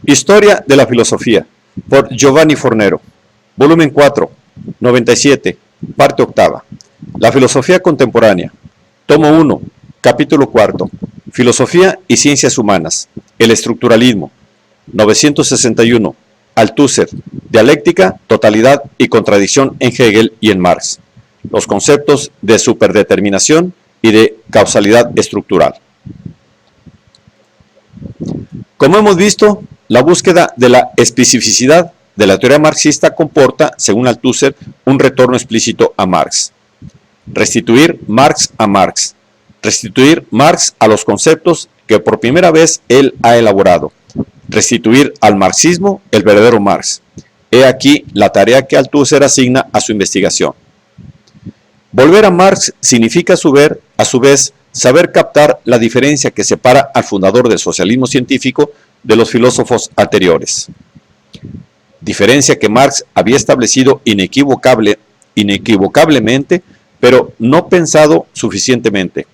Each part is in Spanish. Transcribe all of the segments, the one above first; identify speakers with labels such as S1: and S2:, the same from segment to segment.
S1: Historia de la filosofía, por Giovanni Fornero, volumen 4, 97, parte octava. La filosofía contemporánea, tomo 1, capítulo 4, Filosofía y ciencias humanas, el estructuralismo, 961, Althusser, dialéctica, totalidad y contradicción en Hegel y en Marx, los conceptos de superdeterminación y de causalidad estructural. Como hemos visto, la búsqueda de la especificidad de la teoría marxista comporta, según Althusser, un retorno explícito a Marx. Restituir Marx a Marx. Restituir Marx a los conceptos que por primera vez él ha elaborado. Restituir al marxismo el verdadero Marx. He aquí la tarea que Althusser asigna a su investigación. Volver a Marx significa a su vez saber captar la diferencia que separa al fundador del socialismo científico de los filósofos anteriores. Diferencia que Marx había establecido inequivocablemente, pero no pensado suficientemente.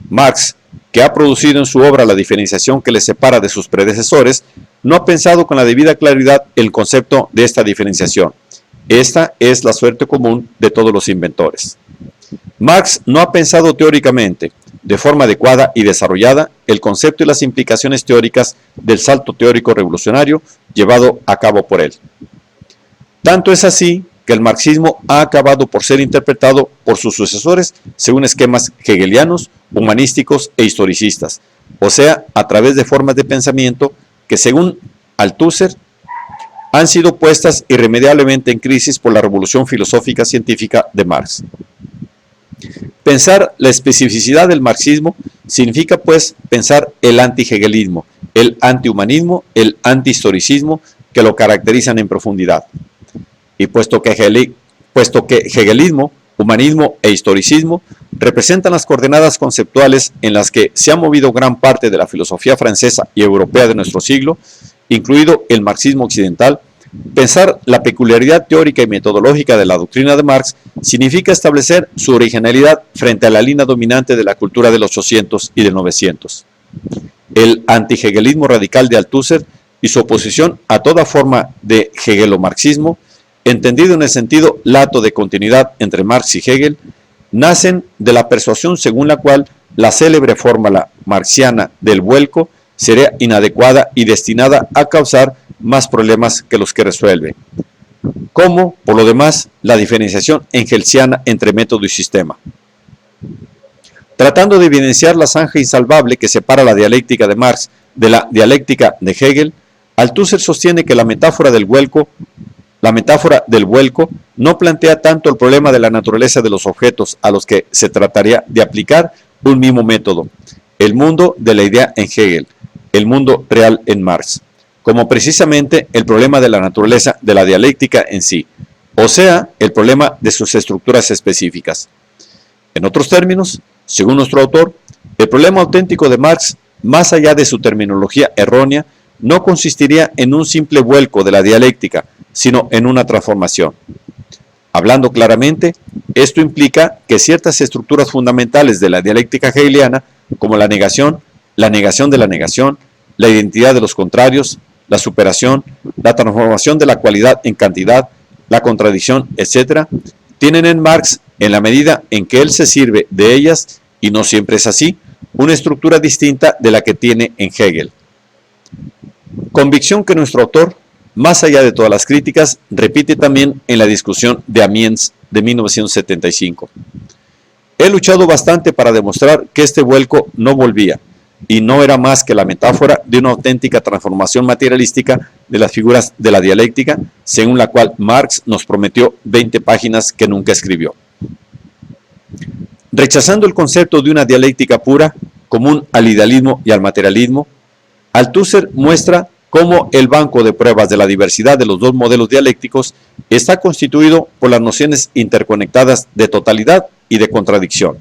S1: Marx, que ha producido en su obra la diferenciación que le separa de sus predecesores, no ha pensado con la debida claridad el concepto de esta diferenciación. Esta es la suerte común de todos los inventores. Marx no ha pensado teóricamente, de forma adecuada y desarrollada, el concepto y las implicaciones teóricas del salto teórico revolucionario llevado a cabo por él. Tanto es así que el marxismo ha acabado por ser interpretado por sus sucesores según esquemas hegelianos, humanísticos e historicistas, o sea, a través de formas de pensamiento que, según Althusser, han sido puestas irremediablemente en crisis por la revolución filosófica científica de Marx. Pensar la especificidad del marxismo significa, pues, pensar el anti-hegelismo, el antihumanismo, el antihistoricismo que lo caracterizan en profundidad. Y puesto que hegelismo, humanismo e historicismo representan las coordenadas conceptuales en las que se ha movido gran parte de la filosofía francesa y europea de nuestro siglo, incluido el marxismo occidental, pensar la peculiaridad teórica y metodológica de la doctrina de Marx significa establecer su originalidad frente a la línea dominante de la cultura del 800 y del 900. El antihegelismo radical de Althusser y su oposición a toda forma de hegelomarxismo, entendido en el sentido lato de continuidad entre Marx y Hegel, nacen de la persuasión según la cual la célebre fórmula marxiana del vuelco sería inadecuada y destinada a causar más problemas que los que resuelve, como, por lo demás, la diferenciación engelsiana entre método y sistema. Tratando de evidenciar la zanja insalvable que separa la dialéctica de Marx de la dialéctica de Hegel, Althusser sostiene que la metáfora del vuelco no plantea tanto el problema de la naturaleza de los objetos a los que se trataría de aplicar un mismo método, el mundo de la idea en Hegel, el mundo real en Marx, como precisamente el problema de la naturaleza de la dialéctica en sí, o sea, el problema de sus estructuras específicas. En otros términos, según nuestro autor, el problema auténtico de Marx, más allá de su terminología errónea, no consistiría en un simple vuelco de la dialéctica, sino en una transformación. Hablando claramente, esto implica que ciertas estructuras fundamentales de la dialéctica hegeliana, como la negación de la negación, la identidad de los contrarios, la superación, la transformación de la cualidad en cantidad, la contradicción, etc., tienen en Marx, en la medida en que él se sirve de ellas, y no siempre es así, una estructura distinta de la que tiene en Hegel. Convicción que nuestro autor, más allá de todas las críticas, repite también en la discusión de Amiens de 1975. He luchado bastante para demostrar que este vuelco no volvía, y no era más que la metáfora de una auténtica transformación materialística de las figuras de la dialéctica, según la cual Marx nos prometió 20 páginas que nunca escribió. Rechazando el concepto de una dialéctica pura, común al idealismo y al materialismo, Althusser muestra cómo el banco de pruebas de la diversidad de los dos modelos dialécticos está constituido por las nociones interconectadas de totalidad y de contradicción.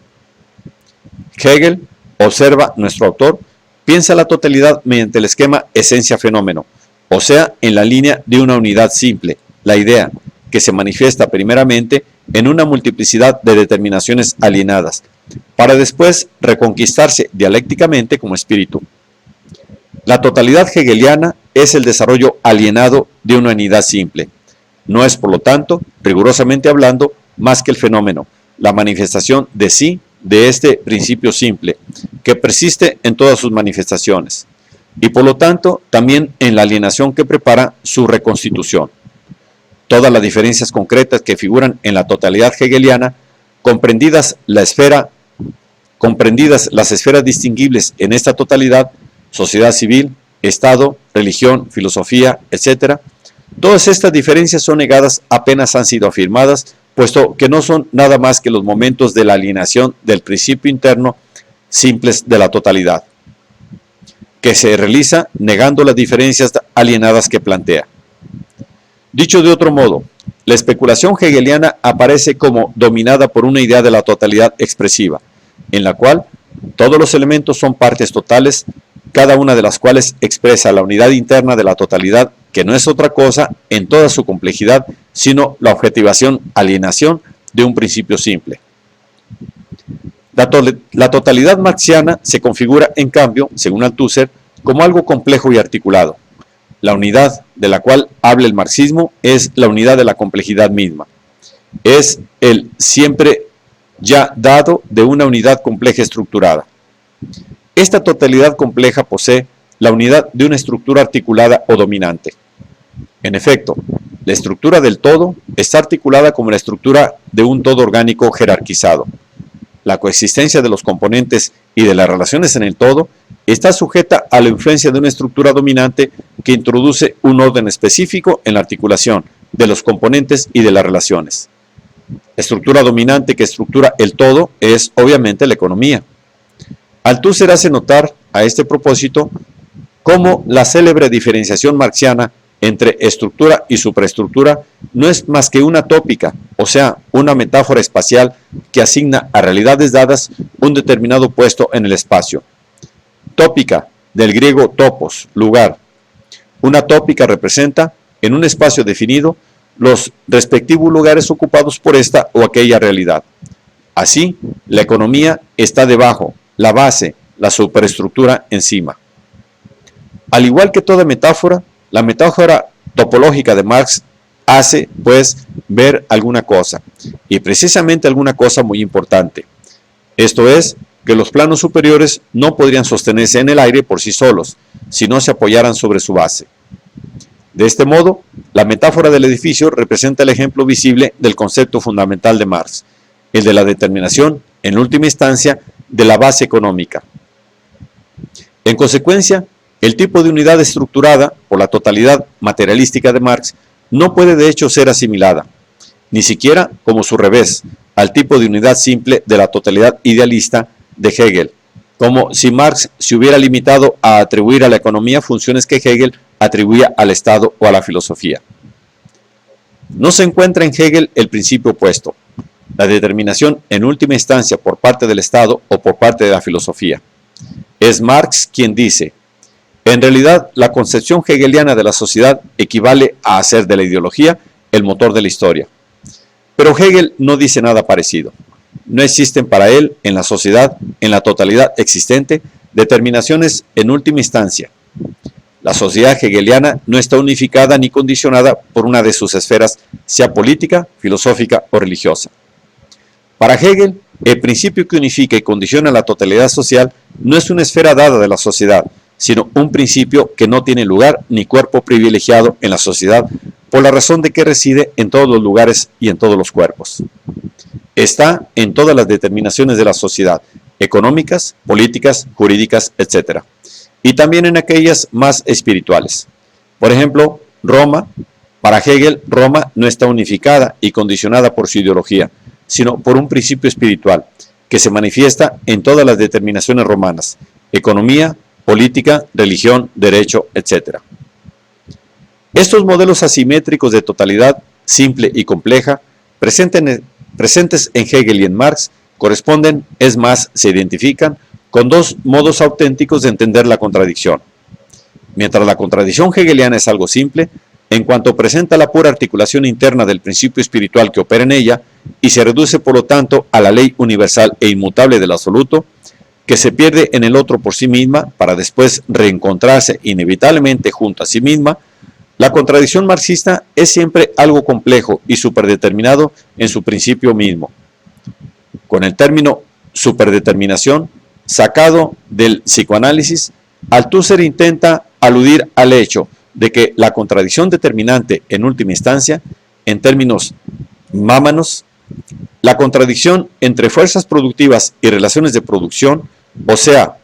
S1: Hegel, observa nuestro autor, piensa la totalidad mediante el esquema esencia-fenómeno, o sea, en la línea de una unidad simple, la idea, que se manifiesta primeramente en una multiplicidad de determinaciones alienadas, para después reconquistarse dialécticamente como espíritu. La totalidad hegeliana es el desarrollo alienado de una unidad simple. No es, por lo tanto, rigurosamente hablando, más que el fenómeno, la manifestación de sí de este principio simple, que persiste en todas sus manifestaciones, y por lo tanto también en la alienación que prepara su reconstitución. Todas las diferencias concretas que figuran en la totalidad hegeliana, comprendidas las esferas distinguibles en esta totalidad, sociedad civil, Estado, religión, filosofía, etc., todas estas diferencias son negadas apenas han sido afirmadas, puesto que no son nada más que los momentos de la alienación del principio interno simples de la totalidad, que se realiza negando las diferencias alienadas que plantea. Dicho de otro modo, la especulación hegeliana aparece como dominada por una idea de la totalidad expresiva, en la cual todos los elementos son partes totales, cada una de las cuales expresa la unidad interna de la totalidad, que no es otra cosa en toda su complejidad, sino la objetivación, alienación de un principio simple. La totalidad marxiana se configura, en cambio, según Althusser, como algo complejo y articulado. La unidad de la cual habla el marxismo es la unidad de la complejidad misma. Es el siempre ya dado de una unidad compleja estructurada. Esta totalidad compleja posee la unidad de una estructura articulada o dominante. En efecto, la estructura del todo está articulada como la estructura de un todo orgánico jerarquizado. La coexistencia de los componentes y de las relaciones en el todo está sujeta a la influencia de una estructura dominante que introduce un orden específico en la articulación de los componentes y de las relaciones. La estructura dominante que estructura el todo es, obviamente, la economía. Althusser hace notar, a este propósito, cómo la célebre diferenciación marxiana entre estructura y superestructura no es más que una tópica, o sea, una metáfora espacial que asigna a realidades dadas un determinado puesto en el espacio. Tópica, del griego topos, lugar. Una tópica representa, en un espacio definido, los respectivos lugares ocupados por esta o aquella realidad. Así, la economía está debajo, la base, la superestructura encima. Al igual que toda metáfora, la metáfora topológica de Marx hace, pues, ver alguna cosa, y precisamente alguna cosa muy importante. Esto es, que los planos superiores no podrían sostenerse en el aire por sí solos, si no se apoyaran sobre su base. De este modo, la metáfora del edificio representa el ejemplo visible del concepto fundamental de Marx, el de la determinación, en última instancia, de la base económica. En consecuencia, el tipo de unidad estructurada por la totalidad materialística de Marx no puede de hecho ser asimilada, ni siquiera como su revés, al tipo de unidad simple de la totalidad idealista de Hegel, como si Marx se hubiera limitado a atribuir a la economía funciones que Hegel atribuía al Estado o a la filosofía. No se encuentra en Hegel el principio opuesto, la determinación en última instancia por parte del Estado o por parte de la filosofía. Es Marx quien dice: en realidad, la concepción hegeliana de la sociedad equivale a hacer de la ideología el motor de la historia. Pero Hegel no dice nada parecido. No existen para él, en la sociedad, en la totalidad existente, determinaciones en última instancia. La sociedad hegeliana no está unificada ni condicionada por una de sus esferas, sea política, filosófica o religiosa. Para Hegel, el principio que unifica y condiciona la totalidad social no es una esfera dada de la sociedad, sino un principio que no tiene lugar ni cuerpo privilegiado en la sociedad por la razón de que reside en todos los lugares y en todos los cuerpos. Está en todas las determinaciones de la sociedad, económicas, políticas, jurídicas, etc. Y también en aquellas más espirituales. Por ejemplo, Roma, para Hegel, Roma no está unificada y condicionada por su ideología, sino por un principio espiritual, que se manifiesta en todas las determinaciones romanas, economía, política, religión, derecho, etc. Estos modelos asimétricos de totalidad, simple y compleja, presentes en Hegel y en Marx, corresponden, es más, se identifican con dos modos auténticos de entender la contradicción. Mientras la contradicción hegeliana es algo simple, en cuanto presenta la pura articulación interna del principio espiritual que opera en ella, y se reduce por lo tanto a la ley universal e inmutable del absoluto, que se pierde en el otro por sí misma para después reencontrarse inevitablemente junto a sí misma, la contradicción marxista es siempre algo complejo y superdeterminado en su principio mismo. Con el término superdeterminación, sacado del psicoanálisis, Althusser intenta aludir al hecho de que la contradicción determinante en última instancia, en términos mámanos, la contradicción entre fuerzas productivas y relaciones de producción, o sea,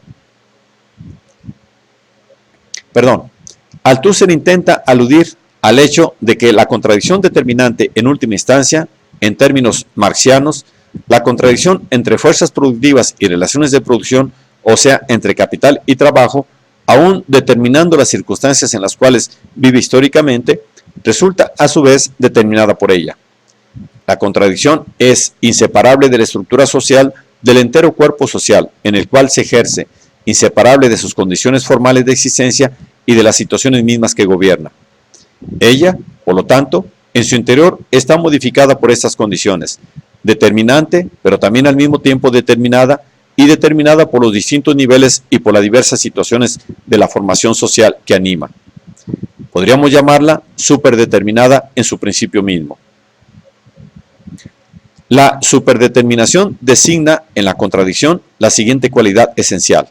S1: Althusser intenta aludir al hecho de que la contradicción determinante en última instancia, en términos marxianos, la contradicción entre fuerzas productivas y relaciones de producción, o sea, entre capital y trabajo, aún determinando las circunstancias en las cuales vive históricamente, resulta a su vez determinada por ella. La contradicción es inseparable de la estructura social del entero cuerpo social en el cual se ejerce, inseparable de sus condiciones formales de existencia y de las situaciones mismas que gobierna. Ella, por lo tanto, en su interior está modificada por estas condiciones, determinante, pero también al mismo tiempo determinada, y determinada por los distintos niveles y por las diversas situaciones de la formación social que anima. Podríamos llamarla superdeterminada en su principio mismo. La superdeterminación designa en la contradicción la siguiente cualidad esencial: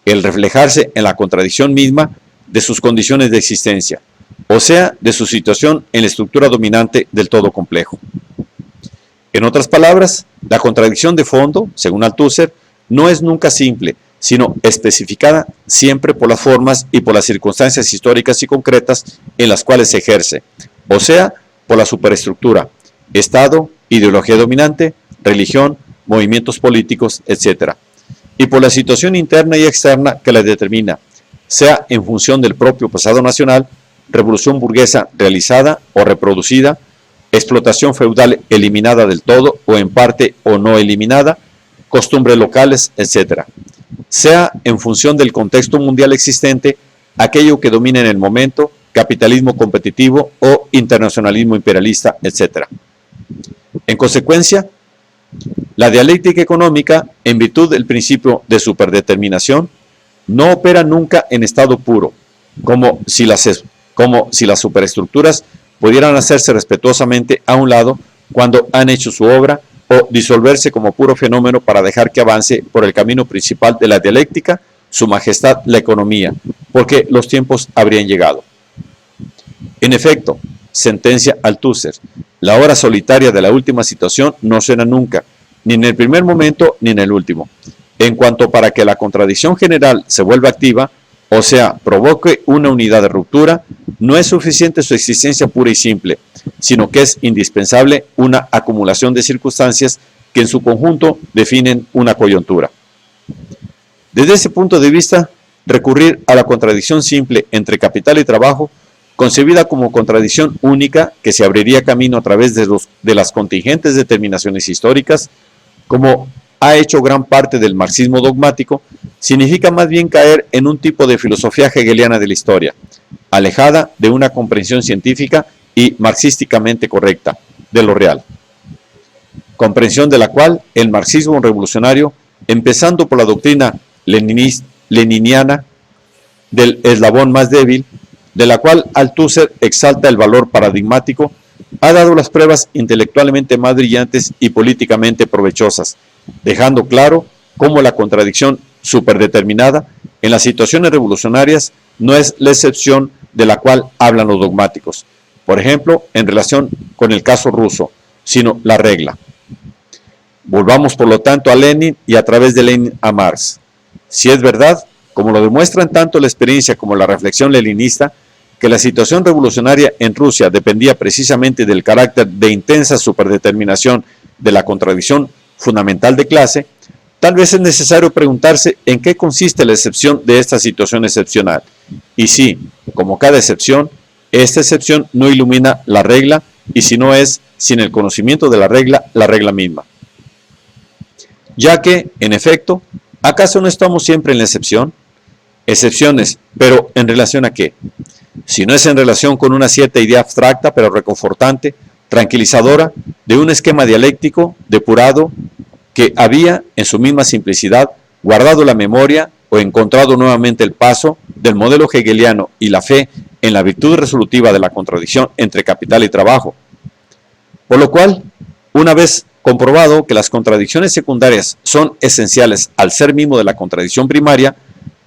S1: el reflejarse en la contradicción misma de sus condiciones de existencia, o sea, de su situación en la estructura dominante del todo complejo. En otras palabras, la contradicción de fondo, según Althusser, no es nunca simple, sino especificada siempre por las formas y por las circunstancias históricas y concretas en las cuales se ejerce, o sea, por la superestructura, Estado, ideología dominante, religión, movimientos políticos, etc., y por la situación interna y externa que la determina, sea en función del propio pasado nacional, revolución burguesa realizada o reproducida, explotación feudal eliminada del todo o en parte o no eliminada, costumbres locales, etc., sea en función del contexto mundial existente, aquello que domina en el momento, capitalismo competitivo o internacionalismo imperialista, etc. En consecuencia, la dialéctica económica, en virtud del principio de superdeterminación, no opera nunca en estado puro, como si las superestructuras pudieran hacerse respetuosamente a un lado cuando han hecho su obra, o disolverse como puro fenómeno para dejar que avance por el camino principal de la dialéctica, su majestad la economía, porque los tiempos habrían llegado. En efecto, sentencia Althusser, la hora solitaria de la última situación no será nunca, ni en el primer momento ni en el último, en cuanto para que la contradicción general se vuelva activa, o sea, provoque una unidad de ruptura, no es suficiente su existencia pura y simple, sino que es indispensable una acumulación de circunstancias que en su conjunto definen una coyuntura. Desde ese punto de vista, recurrir a la contradicción simple entre capital y trabajo, concebida como contradicción única que se abriría camino a través de las contingentes determinaciones históricas, como ha hecho gran parte del marxismo dogmático, significa más bien caer en un tipo de filosofía hegeliana de la historia, alejada de una comprensión científica y marxísticamente correcta de lo real, comprensión de la cual el marxismo revolucionario, empezando por la doctrina leniniana del eslabón más débil, de la cual Althusser exalta el valor paradigmático, ha dado las pruebas intelectualmente más brillantes y políticamente provechosas, dejando claro cómo la contradicción superdeterminada en las situaciones revolucionarias no es la excepción de la cual hablan los dogmáticos, por ejemplo, en relación con el caso ruso, sino la regla. Volvamos por lo tanto a Lenin y a través de Lenin a Marx. Si es verdad, como lo demuestran tanto la experiencia como la reflexión leninista, que la situación revolucionaria en Rusia dependía precisamente del carácter de intensa superdeterminación de la contradicción fundamental de clase, tal vez es necesario preguntarse en qué consiste la excepción de esta situación excepcional, y si, como cada excepción, esta excepción no ilumina la regla, y si no es, sin el conocimiento de la regla misma. Ya que, en efecto, ¿acaso no estamos siempre en la excepción? Excepciones, pero ¿en relación a qué? Si no es en relación con una cierta idea abstracta, pero reconfortante, tranquilizadora, de un esquema dialéctico, depurado, que había, en su misma simplicidad, guardado la memoria o encontrado nuevamente el paso del modelo hegeliano y la fe en la virtud resolutiva de la contradicción entre capital y trabajo. Por lo cual, una vez comprobado que las contradicciones secundarias son esenciales al ser mismo de la contradicción primaria,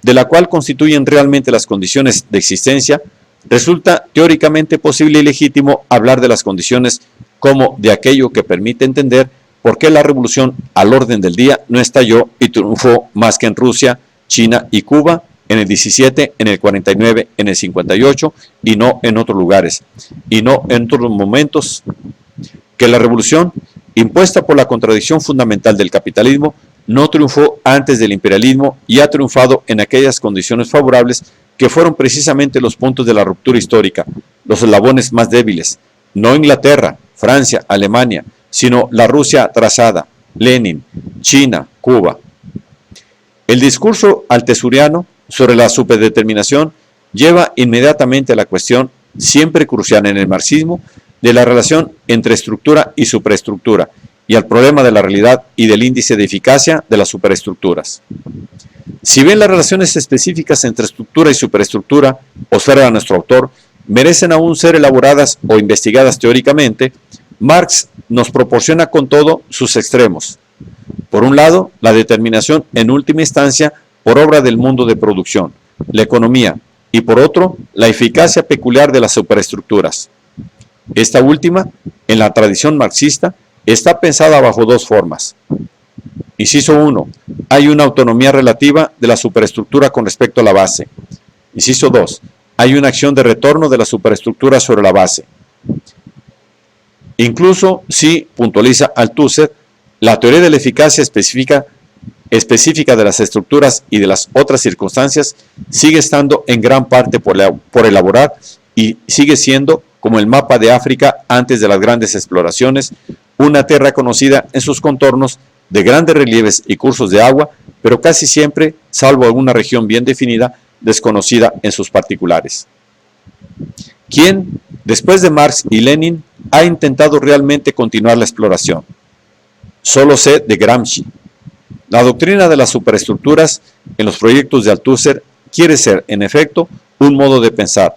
S1: de la cual constituyen realmente las condiciones de existencia, resulta teóricamente posible y legítimo hablar de las condiciones como de aquello que permite entender por qué la revolución al orden del día no estalló y triunfó más que en Rusia, China y Cuba en el 17, en el 49, en el 58 y no en otros lugares, y no en otros momentos, que la revolución, impuesta por la contradicción fundamental del capitalismo, no triunfó antes del imperialismo y ha triunfado en aquellas condiciones favorables que fueron precisamente los puntos de la ruptura histórica, los eslabones más débiles, no Inglaterra, Francia, Alemania, sino la Rusia trazada, Lenin, China, Cuba. El discurso altesuriano sobre la superdeterminación lleva inmediatamente a la cuestión, siempre crucial en el marxismo, de la relación entre estructura y superestructura, y al problema de la realidad y del índice de eficacia de las superestructuras. Si bien las relaciones específicas entre estructura y superestructura, observa nuestro autor, merecen aún ser elaboradas o investigadas teóricamente, Marx nos proporciona con todo sus extremos. Por un lado, la determinación en última instancia por obra del mundo de producción, la economía, y por otro, la eficacia peculiar de las superestructuras. Esta última, en la tradición marxista, está pensada bajo dos formas. Inciso 1. Hay una autonomía relativa de la superestructura con respecto a la base. Inciso 2. Hay una acción de retorno de la superestructura sobre la base. Incluso si, puntualiza Althusser, la teoría de la eficacia específica de las estructuras y de las otras circunstancias sigue estando en gran parte por elaborar y sigue siendo, como el mapa de África antes de las grandes exploraciones, una tierra conocida en sus contornos de grandes relieves y cursos de agua, pero casi siempre, salvo alguna región bien definida, desconocida en sus particulares. ¿Quién, después de Marx y Lenin, ha intentado realmente continuar la exploración? Solo sé de Gramsci. La doctrina de las superestructuras en los proyectos de Althusser quiere ser, en efecto, un modo de pensar.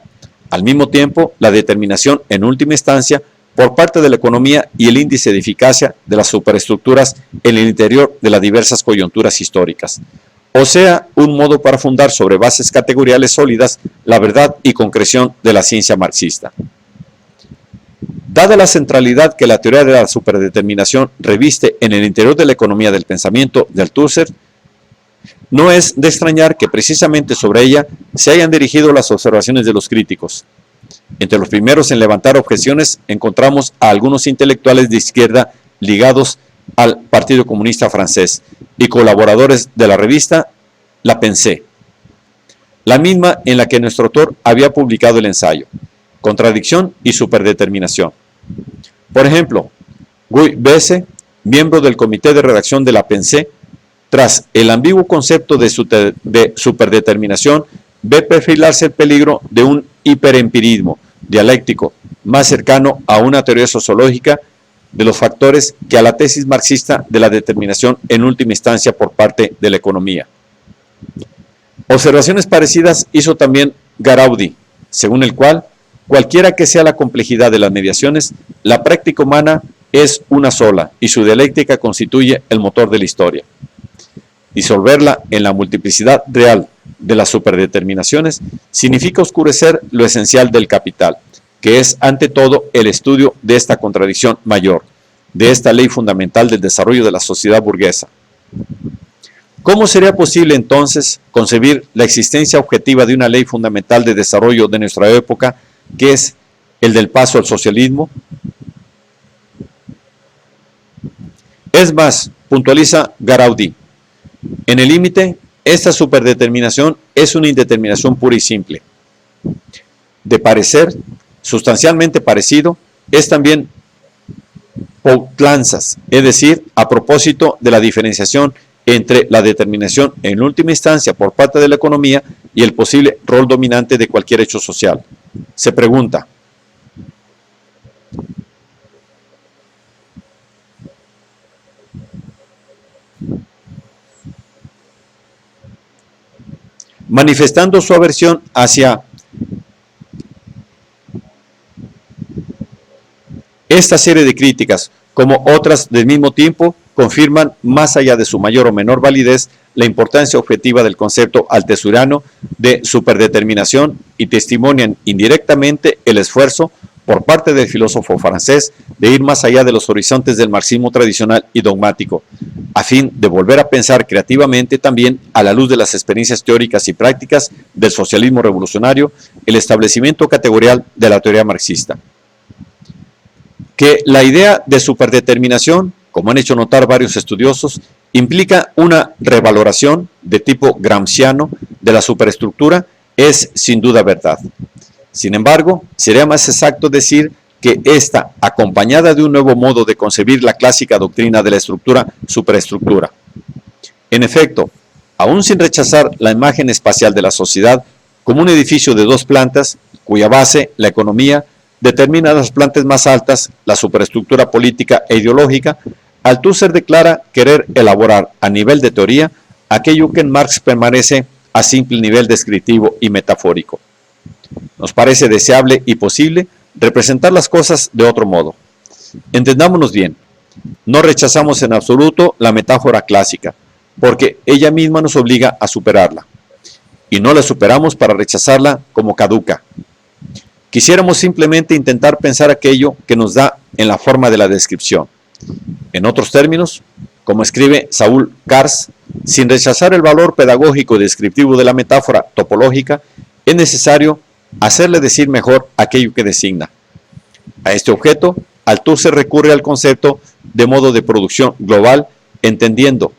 S1: Al mismo tiempo, la determinación en última instancia por parte de la economía y el índice de eficacia de las superestructuras en el interior de las diversas coyunturas históricas. O sea, un modo para fundar sobre bases categoriales sólidas la verdad y concreción de la ciencia marxista. Dada la centralidad que la teoría de la superdeterminación reviste en el interior de la economía del pensamiento de Althusser, no es de extrañar que precisamente sobre ella se hayan dirigido las observaciones de los críticos. Entre los primeros en levantar objeciones encontramos a algunos intelectuales de izquierda ligados al Partido Comunista Francés y colaboradores de la revista La Pensée, la misma en la que nuestro autor había publicado el ensayo, Contradicción y Superdeterminación. Por ejemplo, Guy Besse, miembro del comité de redacción de La Pensée, tras el ambiguo concepto de superdeterminación, ve perfilarse el peligro de un hiperempirismo dialéctico más cercano a una teoría sociológica de los factores que a la tesis marxista de la determinación en última instancia por parte de la economía. Observaciones parecidas hizo también Garaudi, según el cual, cualquiera que sea la complejidad de las mediaciones, la práctica humana es una sola y su dialéctica constituye el motor de la historia. Disolverla en la multiplicidad real de las superdeterminaciones significa oscurecer lo esencial del capital, que es ante todo el estudio de esta contradicción mayor, de esta ley fundamental del desarrollo de la sociedad burguesa. ¿Cómo sería posible entonces concebir la existencia objetiva de una ley fundamental de desarrollo de nuestra época, que es el del paso al socialismo? Es más, puntualiza Garaudi, en el límite, esta superdeterminación es una indeterminación pura y simple. De parecer, sustancialmente parecido, es también Pautlanzas, es decir, a propósito de la diferenciación entre la determinación en última instancia por parte de la economía y el posible rol dominante de cualquier hecho social. Se pregunta, manifestando su aversión hacia esta serie de críticas, como otras del mismo tiempo, confirman, más allá de su mayor o menor validez, la importancia objetiva del concepto altezuriano de superdeterminación y testimonian indirectamente el esfuerzo por parte del filósofo francés de ir más allá de los horizontes del marxismo tradicional y dogmático, a fin de volver a pensar creativamente también, a la luz de las experiencias teóricas y prácticas del socialismo revolucionario, el establecimiento categorial de la teoría marxista. Que la idea de superdeterminación, como han hecho notar varios estudiosos, implica una revaloración de tipo gramsciano de la superestructura, es sin duda verdad. Sin embargo, sería más exacto decir que esta, acompañada de un nuevo modo de concebir la clásica doctrina de la estructura-superestructura. En efecto, aún sin rechazar la imagen espacial de la sociedad como un edificio de dos plantas, cuya base, la economía, determina las plantas más altas, la superestructura política e ideológica, Althusser declara querer elaborar a nivel de teoría aquello que en Marx permanece a simple nivel descriptivo y metafórico. Nos parece deseable y posible representar las cosas de otro modo. Entendámonos bien, no rechazamos en absoluto la metáfora clásica, porque ella misma nos obliga a superarla, y no la superamos para rechazarla como caduca. Quisiéramos simplemente intentar pensar aquello que nos da en la forma de la descripción. En otros términos, como escribe Saúl Kars, sin rechazar el valor pedagógico y descriptivo de la metáfora topológica, es necesario hacerle decir mejor aquello que designa. A este objeto, Althusser recurre al concepto de modo de producción global, entendiendo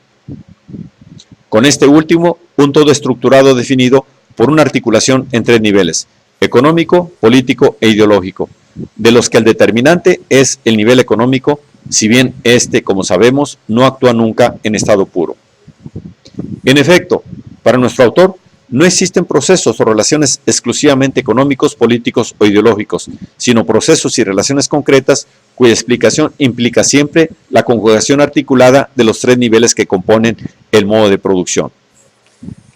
S1: con este último un todo estructurado definido por una articulación en tres niveles: económico, político e ideológico, de los que el determinante es el nivel económico, si bien este, como sabemos, no actúa nunca en estado puro. En efecto, para nuestro autor, no existen procesos o relaciones exclusivamente económicos, políticos o ideológicos, sino procesos y relaciones concretas cuya explicación implica siempre la conjugación articulada de los tres niveles que componen el modo de producción.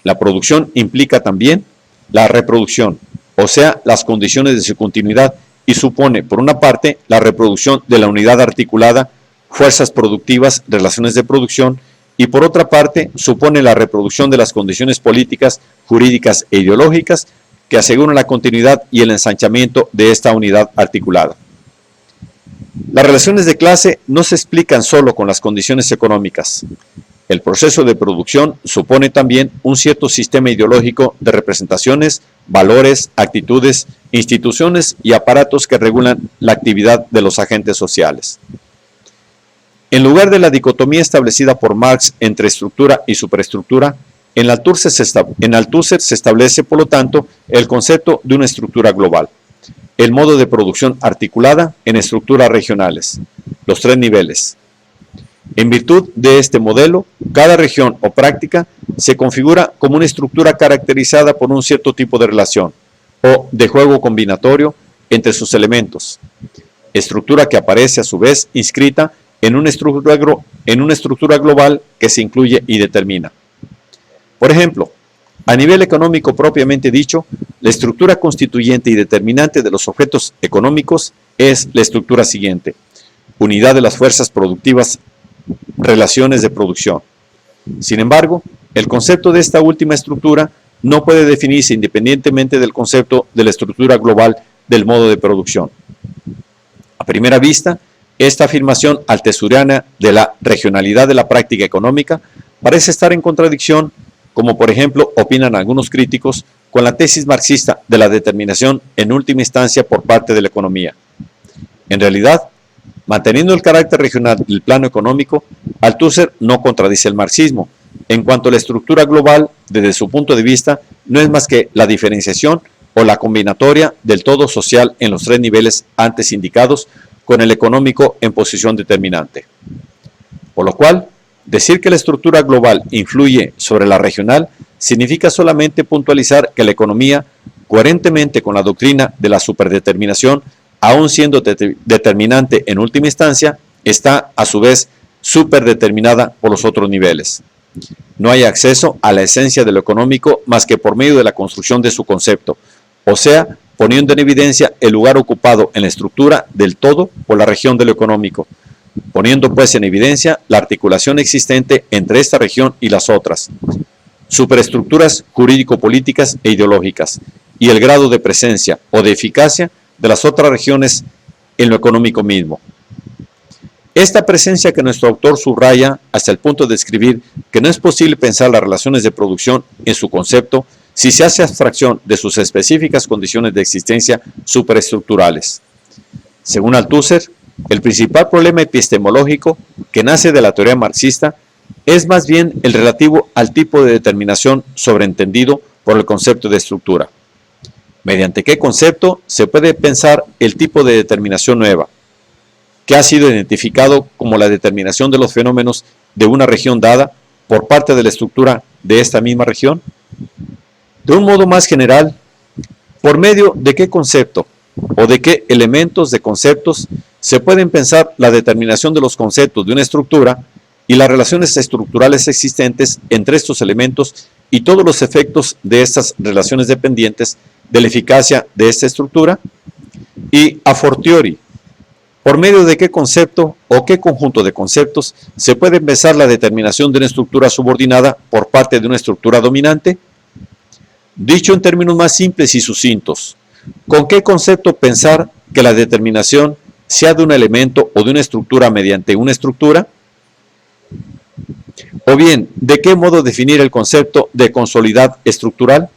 S1: La producción implica también la reproducción, o sea, las condiciones de su continuidad, y supone, por una parte, la reproducción de la unidad articulada, fuerzas productivas, relaciones de producción, y por otra parte, supone la reproducción de las condiciones políticas, jurídicas e ideológicas que aseguran la continuidad y el ensanchamiento de esta unidad articulada. Las relaciones de clase no se explican solo con las condiciones económicas. El proceso de producción supone también un cierto sistema ideológico de representaciones, valores, actitudes, instituciones y aparatos que regulan la actividad de los agentes sociales. En lugar de la dicotomía establecida por Marx entre estructura y superestructura, en Althusser se establece, por lo tanto, el concepto de una estructura global, el modo de producción articulada en estructuras regionales, los tres niveles. En virtud de este modelo, cada región o práctica se configura como una estructura caracterizada por un cierto tipo de relación o de juego combinatorio entre sus elementos, estructura que aparece a su vez inscrita en una estructura global que se incluye y determina. Por ejemplo, a nivel económico propiamente dicho, la estructura constituyente y determinante de los objetos económicos es la estructura siguiente: unidad de las fuerzas productivas, relaciones de producción. Sin embargo, el concepto de esta última estructura no puede definirse independientemente del concepto de la estructura global del modo de producción. A primera vista, esta afirmación althuseriana de la regionalidad de la práctica económica parece estar en contradicción, como por ejemplo opinan algunos críticos, con la tesis marxista de la determinación en última instancia por parte de la economía. En realidad, manteniendo el carácter regional del plano económico, Althusser no contradice el marxismo, en cuanto a la estructura global, desde su punto de vista, no es más que la diferenciación o la combinatoria del todo social en los tres niveles antes indicados, con el económico en posición determinante. Por lo cual, decir que la estructura global influye sobre la regional significa solamente puntualizar que la economía, coherentemente con la doctrina de la superdeterminación, aun siendo determinante en última instancia, está a su vez superdeterminada por los otros niveles. No hay acceso a la esencia de lo económico más que por medio de la construcción de su concepto, o sea, poniendo en evidencia el lugar ocupado en la estructura del todo por la región de lo económico, poniendo pues en evidencia la articulación existente entre esta región y las otras, superestructuras jurídico-políticas e ideológicas, y el grado de presencia o de eficacia de las otras regiones en lo económico mismo. Esta presencia que nuestro autor subraya hasta el punto de escribir que no es posible pensar las relaciones de producción en su concepto si se hace abstracción de sus específicas condiciones de existencia superestructurales. Según Althusser, el principal problema epistemológico que nace de la teoría marxista es más bien el relativo al tipo de determinación sobreentendido por el concepto de estructura. ¿Mediante qué concepto se puede pensar el tipo de determinación nueva, que ha sido identificado como la determinación de los fenómenos de una región dada por parte de la estructura de esta misma región? De un modo más general, ¿por medio de qué concepto o de qué elementos de conceptos se pueden pensar la determinación de los conceptos de una estructura y las relaciones estructurales existentes entre estos elementos y todos los efectos de estas relaciones dependientes de la eficacia de esta estructura? Y a fortiori, ¿por medio de qué concepto o qué conjunto de conceptos se puede pensar la determinación de una estructura subordinada por parte de una estructura dominante? Dicho en términos más simples y sucintos, ¿con qué concepto pensar que la determinación sea de un elemento o de una estructura mediante una estructura? O bien, ¿de qué modo definir el concepto de consolidad estructural?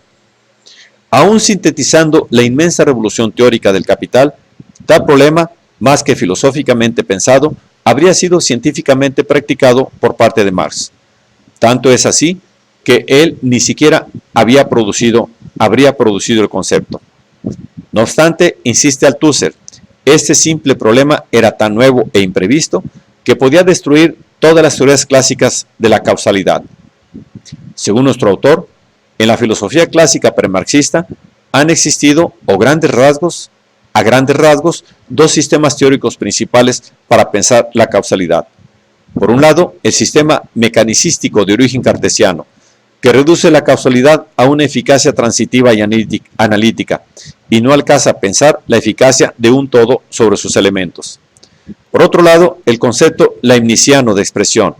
S1: Aún sintetizando la inmensa revolución teórica del capital, tal problema, más que filosóficamente pensado, habría sido científicamente practicado por parte de Marx. Tanto es así que él ni siquiera habría producido el concepto. No obstante, insiste Althusser, este simple problema era tan nuevo e imprevisto que podía destruir todas las teorías clásicas de la causalidad. Según nuestro autor, en la filosofía clásica premarxista han existido, a grandes rasgos, dos sistemas teóricos principales para pensar la causalidad. Por un lado, el sistema mecanicístico de origen cartesiano, que reduce la causalidad a una eficacia transitiva y analítica, y no alcanza a pensar la eficacia de un todo sobre sus elementos. Por otro lado, el concepto leibniziano de expresión,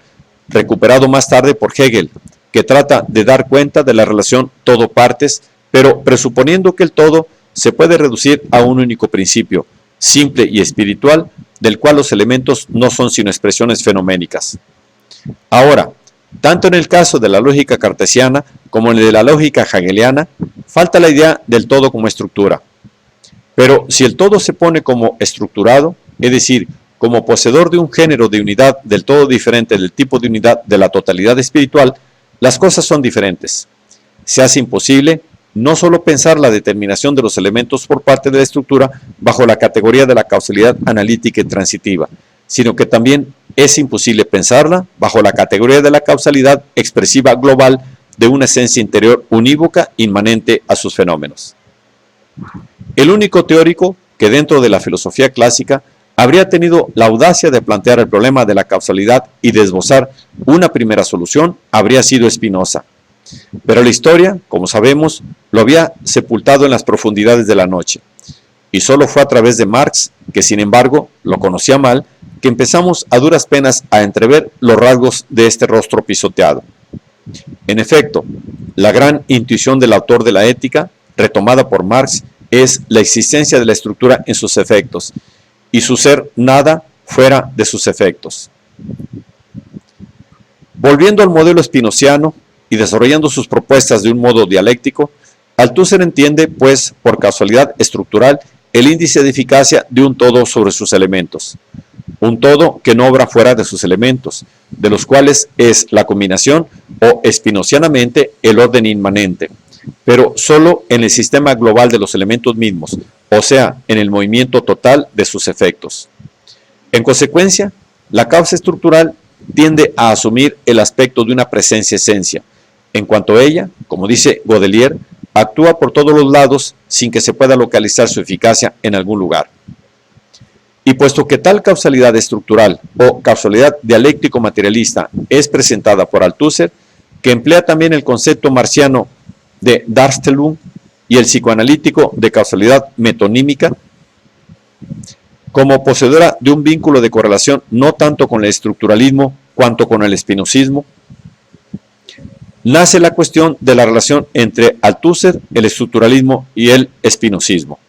S1: recuperado más tarde por Hegel, que trata de dar cuenta de la relación todo-partes, pero presuponiendo que el todo se puede reducir a un único principio, simple y espiritual, del cual los elementos no son sino expresiones fenoménicas. Ahora, tanto en el caso de la lógica cartesiana como en el de la lógica hegeliana, falta la idea del todo como estructura. Pero si el todo se pone como estructurado, es decir, como poseedor de un género de unidad del todo diferente del tipo de unidad de la totalidad espiritual, las cosas son diferentes. Se hace imposible no solo pensar la determinación de los elementos por parte de la estructura bajo la categoría de la causalidad analítica y transitiva, sino que también es imposible pensarla bajo la categoría de la causalidad expresiva global de una esencia interior unívoca inmanente a sus fenómenos. El único teórico que dentro de la filosofía clásica habría tenido la audacia de plantear el problema de la causalidad y de esbozar una primera solución habría sido Spinoza. Pero la historia, como sabemos, lo había sepultado en las profundidades de la noche. Y solo fue a través de Marx, que sin embargo lo conocía mal, que empezamos a duras penas a entrever los rasgos de este rostro pisoteado. En efecto, la gran intuición del autor de la Ética, retomada por Marx, es la existencia de la estructura en sus efectos, y su ser nada fuera de sus efectos. Volviendo al modelo spinoziano y desarrollando sus propuestas de un modo dialéctico, Althusser entiende, pues, por causalidad estructural, el índice de eficacia de un todo sobre sus elementos. Un todo que no obra fuera de sus elementos, de los cuales es la combinación o spinozianamente el orden inmanente, pero solo en el sistema global de los elementos mismos, o sea, en el movimiento total de sus efectos. En consecuencia, la causa estructural tiende a asumir el aspecto de una presencia-esencia, en cuanto ella, como dice Godelier, actúa por todos los lados sin que se pueda localizar su eficacia en algún lugar. Y puesto que tal causalidad estructural o causalidad dialéctico-materialista es presentada por Althusser, que emplea también el concepto marciano de Darstellung y el psicoanalítico de causalidad metonímica, como poseedora de un vínculo de correlación no tanto con el estructuralismo cuanto con el espinozismo, nace la cuestión de la relación entre Althusser, el estructuralismo y el espinozismo.